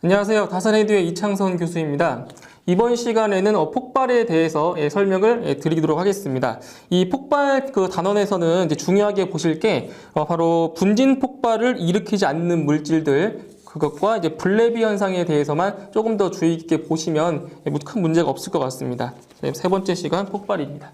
안녕하세요. 다산에듀의 이창선 교수입니다. 이번 시간에는 폭발에 대해서 설명을 드리도록 하겠습니다. 이 폭발 단원에서는 이제 중요하게 보실 게 바로 분진 폭발을 일으키지 않는 물질들, 그것과 이제 블레비 현상에 대해서만 조금 더 주의 깊게 보시면 큰 문제가 없을 것 같습니다. 세 번째 시간 폭발입니다.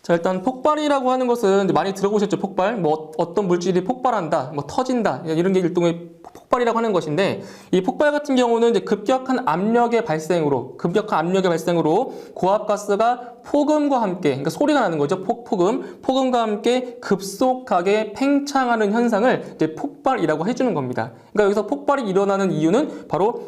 자, 일단 폭발이라고 하는 것은 많이 들어보셨죠? 폭발. 어떤 물질이 폭발한다, 터진다, 이런 게 일종의 폭발이라고 하는 것인데, 이 폭발 같은 경우는 이제 급격한 압력의 발생으로 고압가스가 폭음과 함께, 그러니까 소리가 나는 거죠. 폭음과 함께 급속하게 팽창하는 현상을 이제 폭발이라고 해주는 겁니다. 그러니까 여기서 폭발이 일어나는 이유는 바로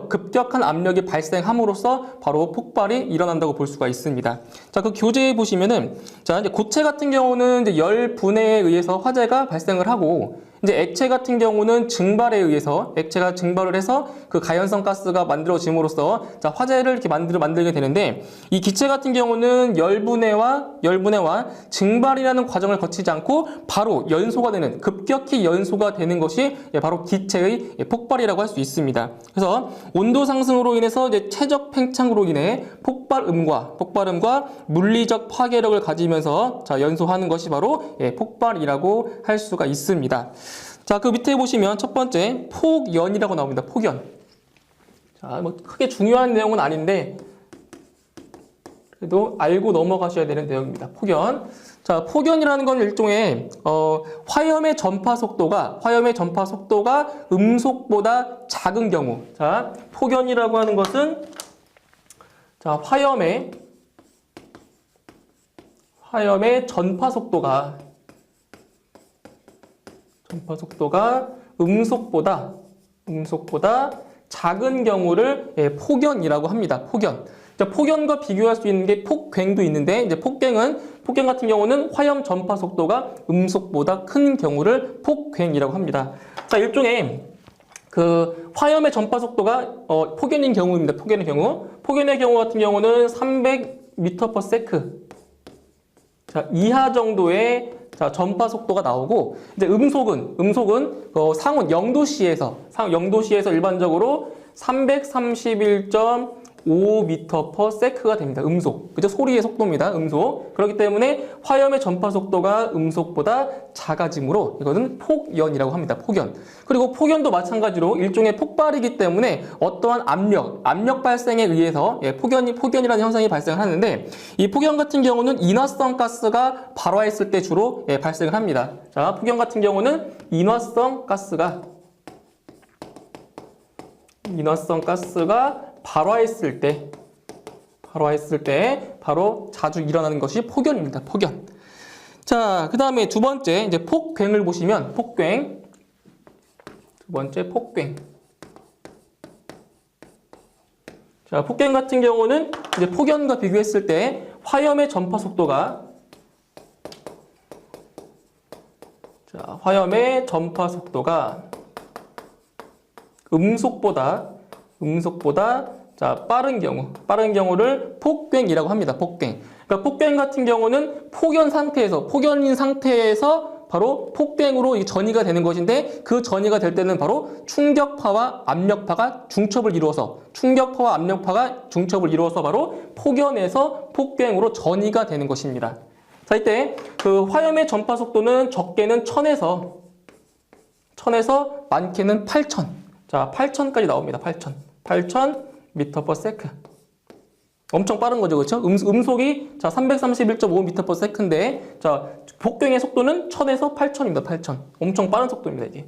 급격한 압력이 발생함으로써 바로 폭발이 일어난다고 볼 수가 있습니다. 자, 그 교재에 보시면은, 자, 이제 고체 같은 경우는 이제 열 분해에 의해서 화재가 발생을 하고, 이제 액체 같은 경우는 증발에 의해서 액체가 증발을 해서 그 가연성 가스가 만들어짐으로써 자, 화재를 이렇게 만들게 되는데, 이 기체 같은 경우는 열분해와 증발이라는 과정을 거치지 않고 바로 급격히 연소가 되는 것이 바로 기체의 폭발이라고 할 수 있습니다. 그래서 온도 상승으로 인해서 이제 최적 팽창으로 인해 폭발음과 물리적 파괴력을 가지면서 자, 연소하는 것이 바로 폭발이라고 할 수가 있습니다. 자, 그 밑에 보시면 첫 번째 폭연이라고 나옵니다. 폭연. 자, 크게 중요한 내용은 아닌데 그래도 알고 넘어가셔야 되는 내용입니다. 폭연. 자, 폭연이라는 건 일종의 화염의 전파 속도가 음속보다 작은 경우. 자, 폭연이라고 하는 것은 자, 화염의 전파 속도가 음속보다 작은 경우를 폭연이라고 합니다. 폭연. 자, 폭연과 비교할 수 있는 게 폭괭도 있는데, 이제 폭괭 같은 경우는 화염 전파 속도가 음속보다 큰 경우를 폭괭이라고 합니다. 자, 일종의 그 화염의 전파 속도가 폭연인 경우입니다. 폭연의 경우 같은 경우는 300m/s 자, 이하 정도의 자, 전파 속도가 나오고, 이제 음속은 상온 0도씨에서 일반적으로 331.5m/s가 됩니다. 음속. 그죠? 소리의 속도입니다. 음속. 그렇기 때문에 화염의 전파 속도가 음속보다 작아지므로 이거는 폭연이라고 합니다. 폭연. 그리고 폭연도 마찬가지로 일종의 폭발이기 때문에 어떠한 압력 발생에 의해서 폭연이라는 현상이 발생하는데, 이 폭연 같은 경우는 인화성 가스가 발화했을 때 주로 발생을 합니다. 자, 폭연 같은 경우는 인화성 가스가 발화했을 때 바로 자주 일어나는 것이 폭연입니다. 폭연. 자, 그 다음에 두 번째 이제 폭괭을 보시면 폭괭. 자, 폭괭 같은 경우는 이제 폭연과 비교했을 때 화염의 전파 속도가 음속보다 자, 빠른 경우를 폭괭이라고 합니다. 폭괭. 그러니까 폭괭 같은 경우는 폭연인 상태에서 바로 폭괭으로 전이가 되는 것인데, 그 전이가 될 때는 바로 충격파와 압력파가 중첩을 이루어서 바로 폭연에서 폭괭으로 전이가 되는 것입니다. 자, 이때 그 화염의 전파 속도는 적게는 1000에서 많게는 8000. 자, 8000까지 나옵니다. 8000m/s. 엄청 빠른 거죠. 그렇죠? 음속이 자, 331.5m/s인데 자, 폭괭의 속도는 1000에서 8000입니다. 8000. 엄청 빠른 속도입니다, 이게.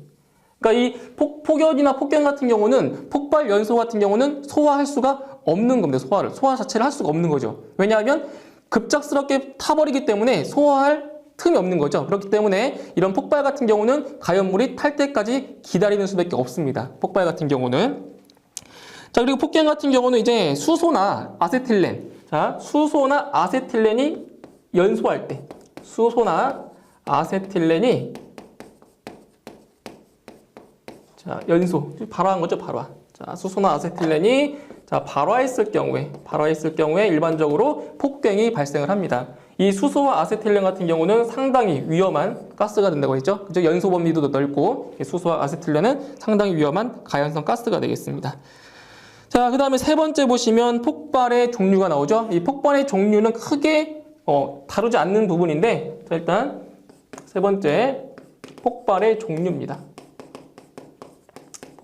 그러니까 이 폭연이나 폭경 같은 경우는 폭발 연소 같은 경우는 소화할 수가 없는 겁니다. 소화 자체를 할 수가 없는 거죠. 왜냐하면 급작스럽게 타버리기 때문에 소화할 틈이 없는 거죠. 그렇기 때문에 이런 폭발 같은 경우는 가연물이 탈 때까지 기다리는 수밖에 없습니다. 폭발 같은 경우는. 자, 그리고 폭경 같은 경우는 이제 수소나 아세틸렌이 연소할 때, 자, 발화한 거죠, 발화. 자, 수소나 아세틸렌이 자, 발화했을 경우에 일반적으로 폭괭이 발생을 합니다. 이 수소와 아세틸렌 같은 경우는 상당히 위험한 가스가 된다고 했죠. 그죠? 연소 범위도 넓고 수소와 아세틸렌은 상당히 위험한 가연성 가스가 되겠습니다. 자, 그 다음에 세 번째 보시면 폭발의 종류가 나오죠. 이 폭발의 종류는 크게 다루지 않는 부분인데, 자, 일단 세 번째 폭발의 종류입니다.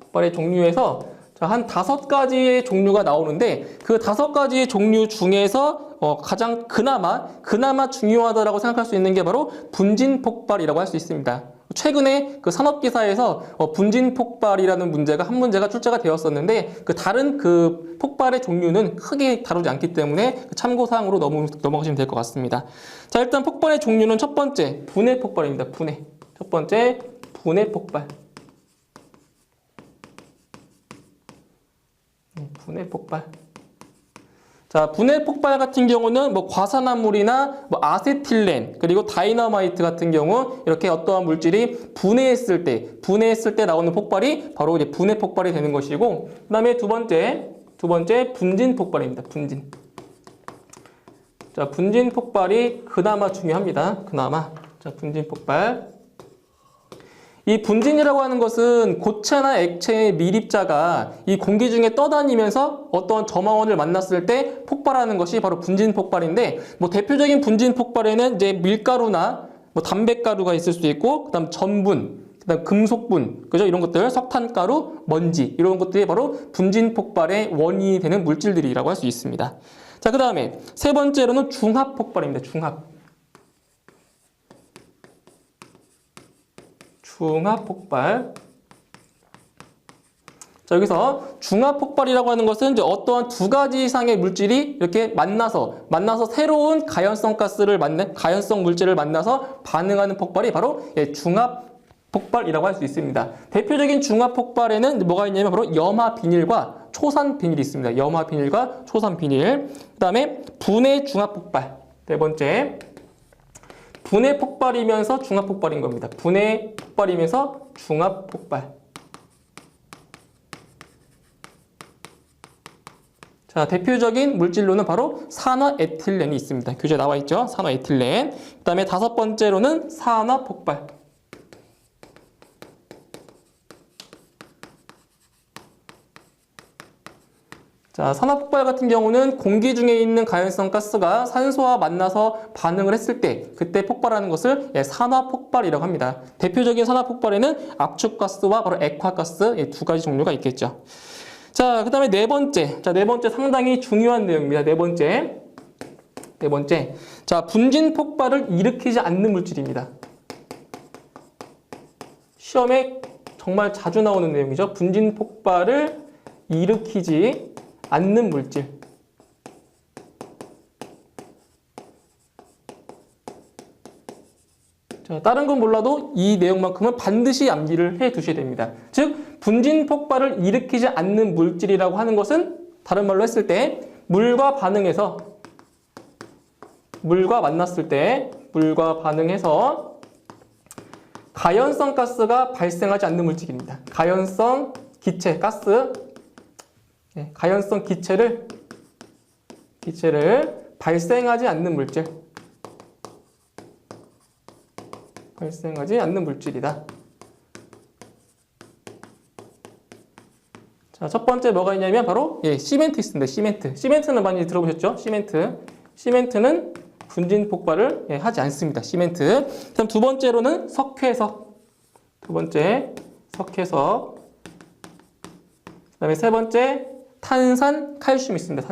폭발의 종류에서 한 5가지의 종류가 나오는데 그 5가지의 종류 중에서 가장 그나마 중요하다라고 생각할 수 있는 게 바로 분진 폭발이라고 할 수 있습니다. 최근에 그 산업기사에서 분진 폭발이라는 문제가 한 문제가 출제가 되었었는데 그 다른 그 폭발의 종류는 크게 다루지 않기 때문에 참고사항으로 넘어가시면 될 것 같습니다. 자, 일단 폭발의 종류는 첫 번째 분해 폭발입니다. 분해. 첫 번째 분해 폭발. 분해 폭발. 자, 분해 폭발 같은 경우는 뭐 과산화물이나 뭐 아세틸렌 그리고 다이너마이트 같은 경우 이렇게 어떠한 물질이 분해했을 때 나오는 폭발이 바로 이제 분해 폭발이 되는 것이고, 그다음에 두 번째 분진 폭발입니다. 분진. 자, 분진 폭발이 그나마 중요합니다. 그나마. 자, 분진 폭발. 이 분진이라고 하는 것은 고체나 액체의 밀입자가 이 공기 중에 떠다니면서 어떤 점화원을 만났을 때 폭발하는 것이 바로 분진 폭발인데, 뭐 대표적인 분진 폭발에는 이제 밀가루나 뭐 담배가루가 있을 수도 있고, 그다음 전분, 그다음 금속분, 그죠? 이런 것들, 석탄가루, 먼지 이런 것들이 바로 분진 폭발의 원인이 되는 물질들이라고 할 수 있습니다. 자, 그다음에 세 번째로는 중합 폭발입니다. 중합 폭발. 자, 여기서 중합 폭발이라고 하는 것은 이제 어떠한 2가지 이상의 물질이 이렇게 만나서 새로운 가연성 물질을 만나서 반응하는 폭발이 바로 중합 폭발이라고 할 수 있습니다. 대표적인 중합 폭발에는 뭐가 있냐면 바로 염화 비닐과 초산 비닐이 있습니다. 염화 비닐과 초산 비닐. 그다음에 분해 중합 폭발. 네 번째. 분해 폭발이면서 중합 폭발인 겁니다. 분해 폭발이면서 중합 폭발. 자, 대표적인 물질로는 바로 산화에틸렌이 있습니다. 교재에 나와 있죠. 산화에틸렌. 그 다음에 5번째로는 산화 폭발. 자, 산화폭발 같은 경우는 공기 중에 있는 가연성 가스가 산소와 만나서 반응을 했을 때 그때 폭발하는 것을 산화폭발이라고 합니다. 대표적인 산화폭발에는 압축가스와 바로 액화가스 2가지 종류가 있겠죠. 자, 그 다음에 네 번째 상당히 중요한 내용입니다. 네 번째. 자, 분진 폭발을 일으키지 않는 물질입니다. 시험에 정말 자주 나오는 내용이죠. 분진 폭발을 일으키지 않는 물질. 자, 다른 건 몰라도 이 내용만큼은 반드시 암기를 해 두셔야 됩니다. 즉, 분진 폭발을 일으키지 않는 물질이라고 하는 것은 다른 말로 했을 때 물과 반응해서 가연성 가스가 발생하지 않는 물질입니다. 가연성 기체, 가스, 가연성 기체를 발생하지 않는 물질. 발생하지 않는 물질이다. 자, 첫 번째 뭐가 있냐면 바로 시멘트 있습니다. 시멘트는 많이 들어보셨죠? 시멘트는 분진 폭발을 하지 않습니다. 시멘트. 그다음 두 번째로는 석회석. 그다음에 세 번째 탄산 칼슘 있습니다.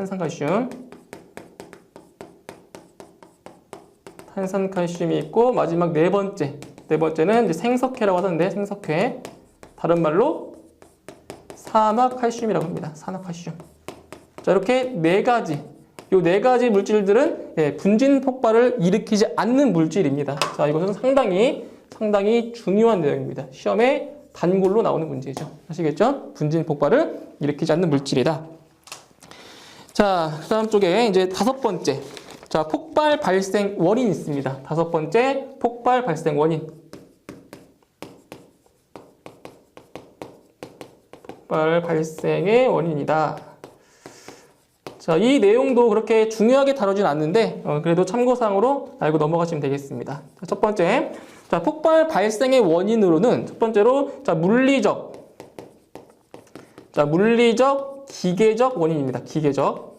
탄산 칼슘이 있고, 마지막 네 번째는 이제 생석회라고 하던데, 생석회. 다른 말로 산화칼슘이라고 합니다. 산화칼슘. 자, 이렇게 네 가지 물질들은 분진 폭발을 일으키지 않는 물질입니다. 자, 이것은 상당히 중요한 내용입니다. 시험에 단골로 나오는 문제죠. 아시겠죠? 분진 폭발을 일으키지 않는 물질이다. 자, 그 다음 쪽에 이제 5번째. 자, 폭발 발생 원인 있습니다. 5번째, 폭발 발생 원인. 폭발 발생의 원인이다. 자, 자, 이 내용도 그렇게 중요하게 다루진 않는데 그래도 참고사항으로 알고 넘어가시면 되겠습니다. 자, 첫 번째, 자, 폭발 발생의 원인으로는 첫 번째로 자, 물리적, 기계적 원인입니다. 기계적.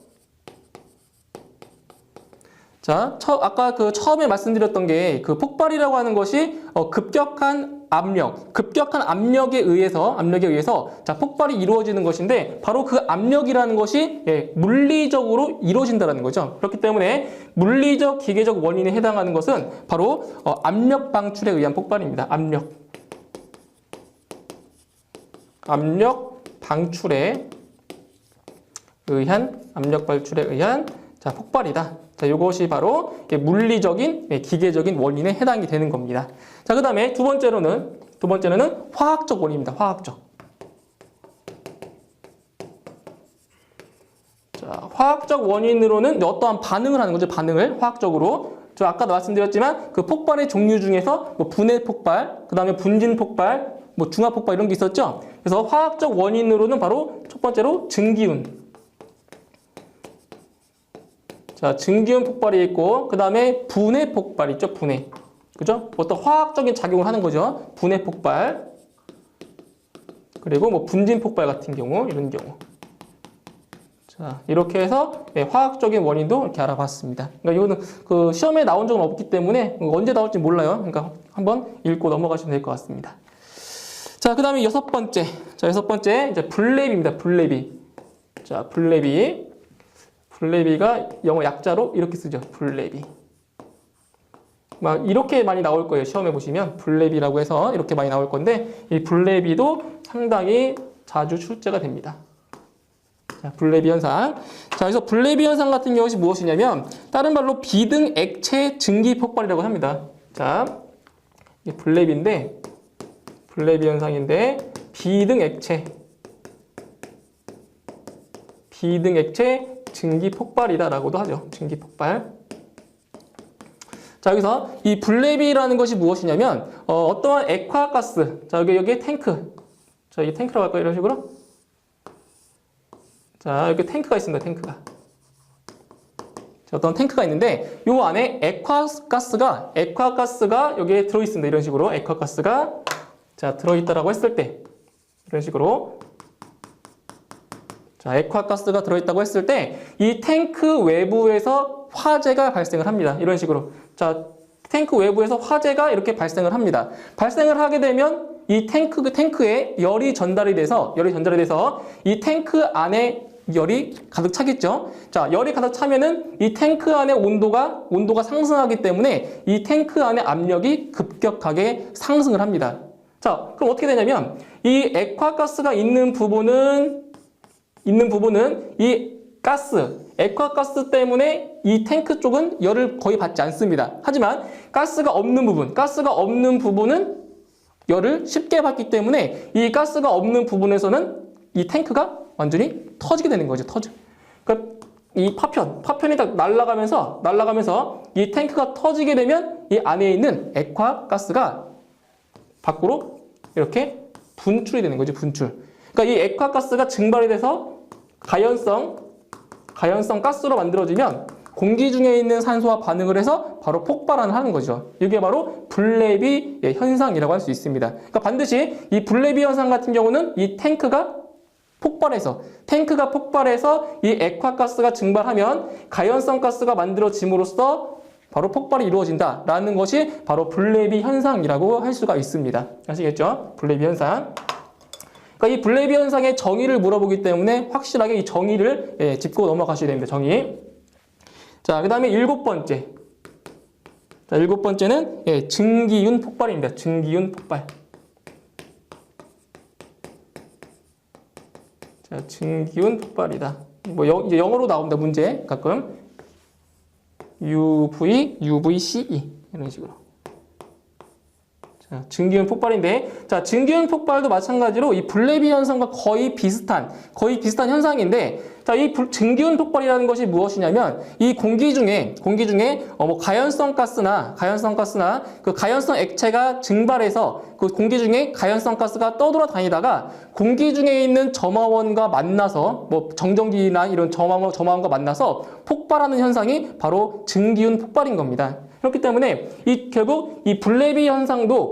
자, 아까 그 처음에 말씀드렸던 게 그 폭발이라고 하는 것이 급격한 압력에 의해서 자, 폭발이 이루어지는 것인데 바로 그 압력이라는 것이 물리적으로 이루어진다는 거죠. 그렇기 때문에 물리적, 기계적 원인에 해당하는 것은 바로 압력 방출에 의한 폭발입니다. 압력 방출에 의한 자, 폭발이다. 자, 이것이 바로 물리적인, 기계적인 원인에 해당이 되는 겁니다. 자, 그 다음에 두 번째로는 화학적 원인입니다. 자, 화학적 원인으로는 어떠한 반응을 하는 거죠. 화학적으로. 저 아까 말씀드렸지만 그 폭발의 종류 중에서 뭐 분해 폭발, 그 다음에 분진 폭발, 뭐 중화 폭발 이런 게 있었죠. 그래서 화학적 원인으로는 바로 첫 번째로 증기윤. 자, 증기윤 폭발이 있고, 그 다음에 분해 폭발 있죠, 분해. 그죠? 어떤 화학적인 작용을 하는 거죠. 분해 폭발. 그리고 뭐 분진 폭발 같은 경우, 이런 경우. 자, 이렇게 해서 화학적인 원인도 이렇게 알아봤습니다. 그러니까 이거는 그 시험에 나온 적은 없기 때문에 언제 나올지 몰라요. 그러니까 한번 읽고 넘어가시면 될 것 같습니다. 자, 그 다음에 여섯 번째, 이제 블레비입니다. 자, 블레비가 영어 약자로 이렇게 쓰죠. 블레비. 막 이렇게 많이 나올 거예요. 시험에 보시면 블레비라고 해서 이렇게 많이 나올 건데 이 블레비도 상당히 자주 출제가 됩니다. 자, 블레비 현상. 자, 그래서 블레비 현상 같은 경우는 무엇이냐면 다른 말로 비등 액체 증기 폭발이라고 합니다. 자, 이게 블레비 현상인데 비등 액체 증기 폭발이다라고도 하죠. 증기 폭발. 자, 여기서 이 블레비라는 것이 무엇이냐면 어떠한 액화가스. 자, 여기 탱크. 자, 이게 탱크라고 할까요? 이런 식으로. 자, 여기 탱크가 있습니다. 자, 어떤 탱크가 있는데 요 안에 액화가스가 여기에 들어 있습니다. 이런 식으로 액화가스가 자, 들어 있다라고 했을 때 이런 식으로 자, 액화가스가 들어있다고 했을 때 이 탱크 외부에서 화재가 발생을 합니다. 이런 식으로. 자, 탱크 외부에서 화재가 이렇게 발생을 합니다. 발생을 하게 되면 이 탱크에 열이 전달이 돼서 이 탱크 안에 열이 가득 차겠죠. 자, 열이 가득 차면은 이 탱크 안의 온도가 상승하기 때문에 이 탱크 안의 압력이 급격하게 상승을 합니다. 자, 그럼 어떻게 되냐면 이 액화가스가 있는 부분은 이 액화가스 때문에 이 탱크 쪽은 열을 거의 받지 않습니다. 하지만 가스가 없는 부분은 열을 쉽게 받기 때문에 이 가스가 없는 부분에서는 이 탱크가 완전히 터지게 되는 거죠. 그러니까 이 파편이 딱 날아가면서 이 탱크가 터지게 되면 이 안에 있는 액화가스가 밖으로 이렇게 분출이 되는 거죠. 그러니까 이 액화가스가 증발이 돼서 가연성 가스로 만들어지면 공기 중에 있는 산소와 반응을 해서 바로 폭발을 하는 거죠. 이게 바로 블레비 현상이라고 할 수 있습니다. 그러니까 반드시 이 블레비 현상 같은 경우는 이 탱크가 폭발해서 이 액화가스가 증발하면 가연성 가스가 만들어짐으로써 바로 폭발이 이루어진다라는 것이 바로 블레비 현상이라고 할 수가 있습니다. 아시겠죠? 블레비 현상. 그러니까 이 블레비 현상의 정의를 물어보기 때문에 확실하게 이 정의를 짚고 넘어가셔야 됩니다. 정의. 자, 그 다음에 일곱 번째는 증기윤 폭발입니다. 증기윤 폭발. 자, 증기윤 폭발이다. 뭐 이제 영어로 나옵니다. 문제 가끔. UVCE 이런 식으로. 자, 증기윤 폭발인데, 자, 증기윤 폭발도 마찬가지로 이 블레비 현상과 거의 비슷한 현상인데, 자, 이 증기훈 폭발이라는 것이 무엇이냐면 이 공기 중에 뭐 가연성 가스나 그 가연성 액체가 증발해서 그 공기 중에 가연성 가스가 떠돌아다니다가 공기 중에 있는 점화원과 만나서 뭐 정전기나 이런 점화원과 만나서 폭발하는 현상이 바로 증기훈 폭발인 겁니다. 그렇기 때문에 결국 이 블레비 현상도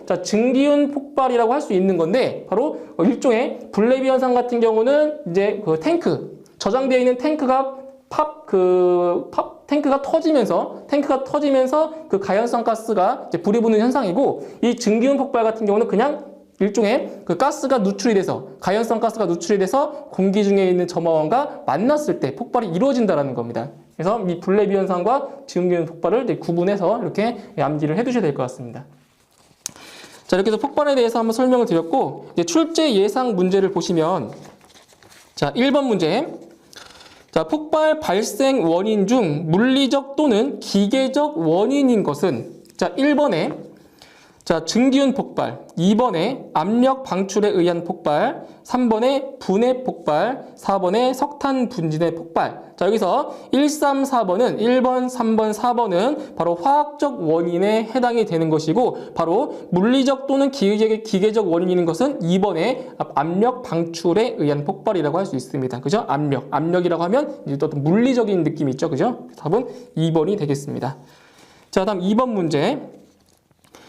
자, 증기훈 폭발이라고 할 수 있는 건데 바로 일종의 블레비 현상 같은 경우는 이제 그 저장되어 있는 탱크가 탱크가 터지면서 그 가연성 가스가 이제 불이 붙는 현상이고, 이 증기훈 폭발 같은 경우는 그냥 일종의 그 가연성 가스가 누출이 돼서 공기 중에 있는 점화원과 만났을 때 폭발이 이루어진다는 겁니다. 그래서 이 블레비 현상과 증기훈 폭발을 구분해서 이렇게 암기를 해두셔야 될 것 같습니다. 자, 이렇게 해서 폭발에 대해서 한번 설명을 드렸고, 이제 출제 예상 문제를 보시면, 자, 1번 문제. 자, 폭발 발생 원인 중 물리적 또는 기계적 원인인 것은, 자, 1번에 자, 증기훈 폭발, 2번에 압력 방출에 의한 폭발, 3번에 분해 폭발, 4번에 석탄 분진의 폭발. 자, 여기서 1, 3, 4번은 1번, 3번, 4번은 바로 화학적 원인에 해당이 되는 것이고, 바로 물리적 또는 기계적 원인인 것은 2번에 압력 방출에 의한 폭발이라고 할 수 있습니다. 그죠? 압력이라고 하면 이제 또 어떤 물리적인 느낌이 있죠. 그죠? 답은 2번이 되겠습니다. 자, 다음 2번 문제.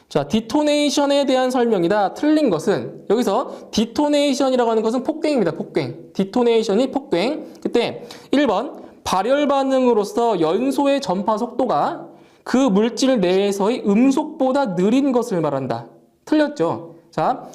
자, 디토네이션에 대한 설명이다. 틀린 것은, 여기서 디토네이션이라고 하는 것은 폭갱입니다. 폭갱. 디토네이션이 폭갱. 그때 1번 발열 반응으로서 연소의 전파 속도가 그 물질 내에서의 음속보다 느린 것을 말한다. 틀렸죠? 자,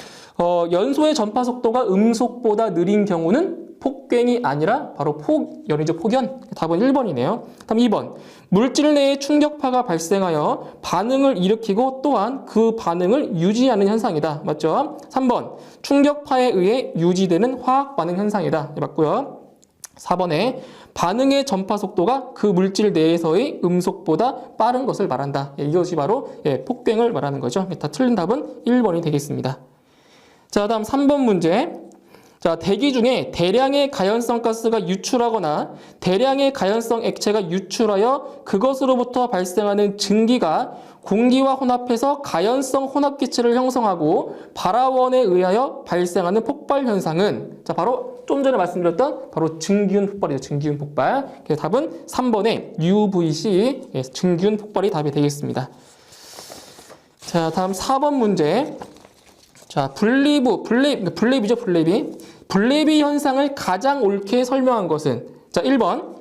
연소의 전파 속도가 음속보다 느린 경우는 폭갱이 아니라 바로 폭연이죠. 폭연. 답은 1번이네요. 다음 2번. 물질 내에 충격파가 발생하여 반응을 일으키고 또한 그 반응을 유지하는 현상이다. 맞죠? 3번. 충격파에 의해 유지되는 화학 반응 현상이다. 맞고요. 4번에 반응의 전파 속도가 그 물질 내에서의 음속보다 빠른 것을 말한다. 이것이 바로 폭갱을 말하는 거죠. 다 틀린 답은 1번이 되겠습니다. 자, 다음 3번 문제. 자, 대기 중에 대량의 가연성 가스가 유출하거나 대량의 가연성 액체가 유출하여 그것으로부터 발생하는 증기가 공기와 혼합해서 가연성 혼합기체를 형성하고 발화원에 의하여 발생하는 폭발 현상은, 자, 바로 좀 전에 말씀드렸던 바로 증기훈 폭발이죠. 증기훈 폭발. 그래서 답은 3번의 UVC, 증기훈 폭발이 답이 되겠습니다. 자, 다음 4번 문제. 자, 블레비죠, 블레비. 블레비 현상을 가장 옳게 설명한 것은, 자, 1번.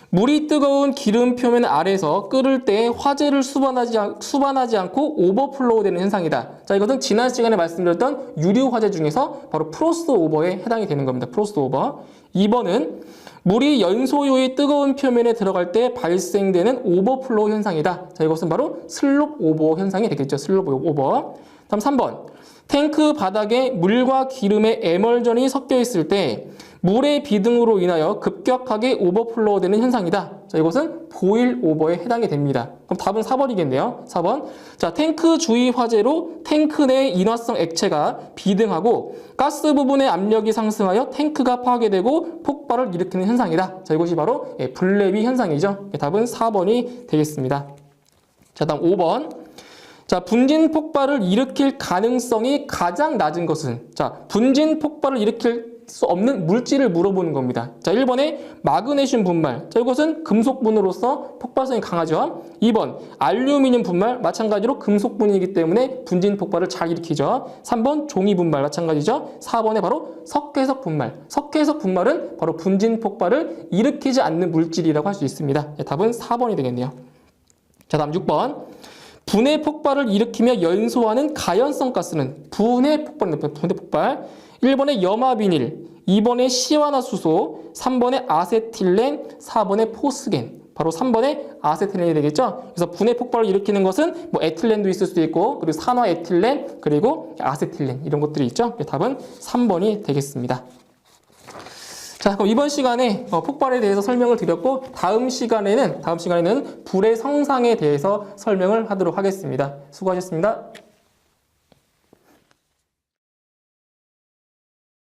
물이 뜨거운 기름 표면 아래서 끓을 때 화재를 수반하지 않고 오버플로우 되는 현상이다. 자, 이것은 지난 시간에 말씀드렸던 유류 화재 중에서 바로 프로스트 오버에 해당이 되는 겁니다. 프로스트 오버. 2번은 물이 연소유의 뜨거운 표면에 들어갈 때 발생되는 오버플로우 현상이다. 자, 이것은 바로 슬롭 오버 현상이 되겠죠. 슬롭 오버. 다음 3번. 탱크 바닥에 물과 기름의 에멀전이 섞여 있을 때 물의 비등으로 인하여 급격하게 오버플로우 되는 현상이다. 자, 이것은 보일 오버에 해당이 됩니다. 그럼 답은 4번이겠네요. 4번. 자, 탱크 주위 화재로 탱크 내 인화성 액체가 비등하고 가스 부분의 압력이 상승하여 탱크가 파괴되고 폭발을 일으키는 현상이다. 자, 이것이 바로 블레비 현상이죠. 답은 4번이 되겠습니다. 자, 다음 5번. 자, 분진 폭발을 일으킬 가능성이 가장 낮은 것은, 자, 분진 폭발을 일으킬 수 없는 물질을 물어보는 겁니다. 자, 1번에 마그네슘 분말. 자, 이것은 금속분으로서 폭발성이 강하죠. 2번 알루미늄 분말. 마찬가지로 금속분이기 때문에 분진 폭발을 잘 일으키죠. 3번 종이 분말. 마찬가지죠. 4번에 바로 석회석 분말. 석회석 분말은 바로 분진 폭발을 일으키지 않는 물질이라고 할 수 있습니다. 답은 4번이 되겠네요. 자, 다음 6번. 분해 폭발을 일으키며 연소하는 가연성 가스는 분해 폭발입니다. 분해 폭발. 1번에 염화비닐, 2번에 시화나수소, 3번에 아세틸렌, 4번에 포스겐. 바로 3번에 아세틸렌이 되겠죠. 그래서 분해 폭발을 일으키는 것은 뭐 에틸렌도 있을 수도 있고, 그리고 산화에틸렌, 그리고 아세틸렌 이런 것들이 있죠. 답은 3번이 되겠습니다. 자, 그럼 이번 시간에 폭발에 대해서 설명을 드렸고, 다음 시간에는 불의 성상에 대해서 설명을 하도록 하겠습니다. 수고하셨습니다.